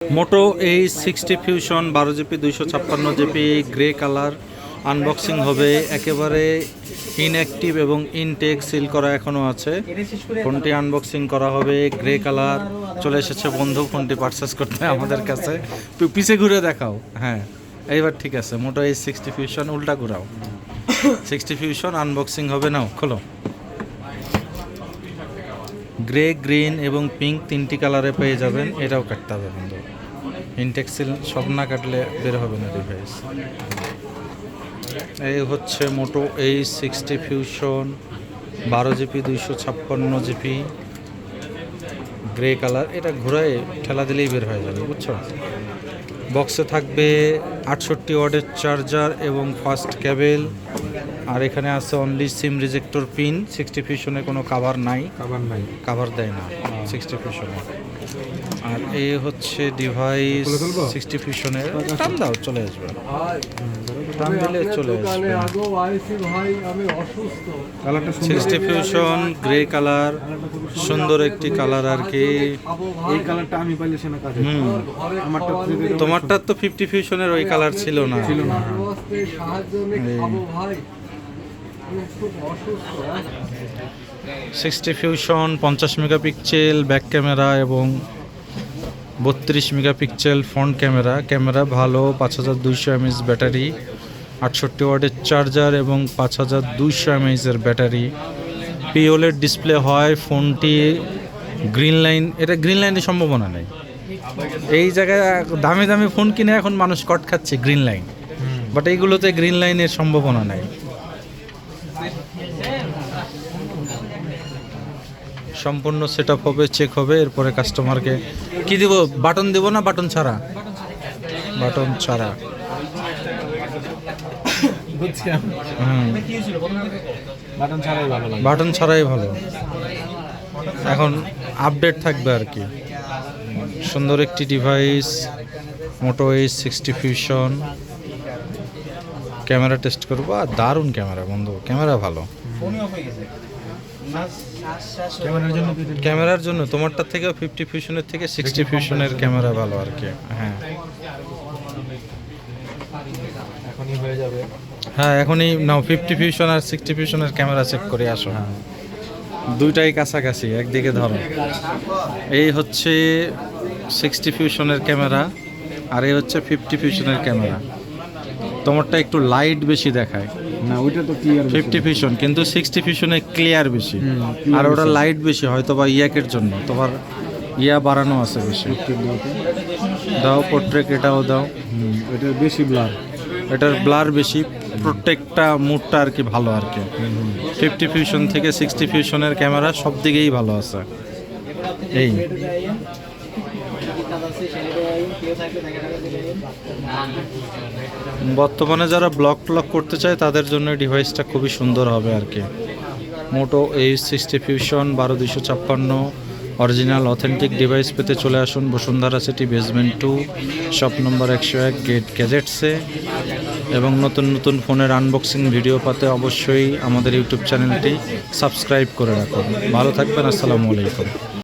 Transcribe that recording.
মোটো H60 fusion 12 GB 256 GB grey colour unboxing হবে। একেবারে inactive এবং ইনটেক সিল করা এখনও আছে। ফোনটি আনবক্সিং করা হবে। গ্রে কালার চলে এসেছে বন্ধু ফোনটি পারচেস করতে আমাদের কাছে। পিছে ঘুরে দেখাও। হ্যাঁ, এইবার ঠিক আছে। মোটো H60 ফিউশন উল্টা ঘুরাও। 60 ফিউশন আনবক্সিং হবে। নাও খোলো। গ্রে, গ্রিন এবং পিঙ্ক তিনটি কালারে পেয়ে যাবেন। এটাও কাটতে হবে বন্ধু। ইনটেক সিল সব না কাটলে বের হবে না ডিভাইস। এই হচ্ছে মোটো H60 fusion 12 GB 256 GB grey colour. এটা ঘোরায় ঠেলা দিলেই বের হয়ে যাবে, বুঝছো। বক্সে থাকবে 68 ওয়াটের চার্জার এবং ফাস্ট কেবেল। আর এখানে আছে অনলি সিম রিজেক্টর পিন। 60 ফিউশনে কোনো কাভার নাই, কাভার দেয় না 60 ফিউশনে। আর এই হচ্ছে ডিভাইস 60 ফিউশনের। টান দাও, চলে আসবে। টান দিলে চলে আসবে। 60 ফিউশন গ্রে কালার, সুন্দর একটি কালার আর কি। এই কালারটা আমি পাইলে সেনা কাজে আমারটা তোমারটা তো 50 ফিউশনের ওই কালার ছিল না। 60 ফিউশন 50 মেগাপিক্সেল ব্যাক ক্যামেরা এবং 32 মেগাপিক্সেল ফ্রন্ট ক্যামেরা। ক্যামেরা ভালো। 5200 mAh ব্যাটারি, 68 ওয়াটের চার্জার এবং 5200 mAh ব্যাটারি। পিওলের ডিসপ্লে হয়। ফোনটি গ্রিন লাইন, এটা গ্রিন লাইনের সম্ভাবনা নেই। এই জায়গায় দামি দামি ফোন কিনে এখন মানুষ কট খাচ্ছে গ্রিন লাইন, বাট এইগুলোতে গ্রিন লাইনের সম্ভাবনা নেই। সম্পূর্ণ সেট আপ হবে, চেক হবে, এরপরে কাস্টমারকে কি দিব, বাটন দেব না বাটন ছাড়া? বাটন ছাড়া। বাটন ছাড়াই ভালো। এখন আপডেট থাকবে আর কি। সুন্দর একটি ডিভাইস মোটো H60 ফিউশন। ক্যামেরা টেস্ট করবো। আর দারুণ ক্যামেরা বন্ধু, ক্যামেরা ভালো। ক্যামেরার জন্য তোমারটার থেকে 50 ফিউশনের থেকে 60 ফিউশনের ক্যামেরা ভালো আর কি। হ্যাঁ, এখনই হয়ে যাবে। হ্যাঁ এখনই নাও। 50 ফিউশন আর 60 ফিউশনের ক্যামেরা চেক করে আসো। দুইটাই কাছাকাছি, একদিকে ধরো। এই হচ্ছে 60 ফিউশনের ক্যামেরা আর এই হচ্ছে 50 ফিউশনের ক্যামেরা। তোমারটা একটু লাইট বেশি দেখায় না, ওইটা তো ক্লিয়ার 50 ফিউশন, কিন্তু 60 ফিউশনে ক্লিয়ার বেশি। আর ওটা লাইট বেশি, হয়তো বা ইয়াকের জন্য তোমার ইয়া বাড়ানো আছে বেশি। দাও পোর্ট্রেট, এটাও দাও। এটা বেশি ব্লার, এটার ব্লার বেশি। প্রত্যেকটা মুডটা আর কি ভালো আর কি। 50 ফিউশন থেকে 60 ফিউশনের ক্যামেরা সব দিকেই ভালো আছে। এই বর্তমানে যারা ব্লগ করতে চায় তাদের জন্য ডিভাইসটা খুবই সুন্দর হবে আর কি। Moto H60 fusion 12256 original authentic device পেতে চলে আসুন Bashundhara city basement 2 shop number 101 gate গ্যাজেটসে। এবং নতুন নতুন ফোনের আনবক্সিং ভিডিও পাতে অবশ্যই আমাদের ইউটিউব চ্যানেলটি সাবস্ক্রাইব করে রাখুন। ভালো থাকবেন। আসসালামু আলাইকুম।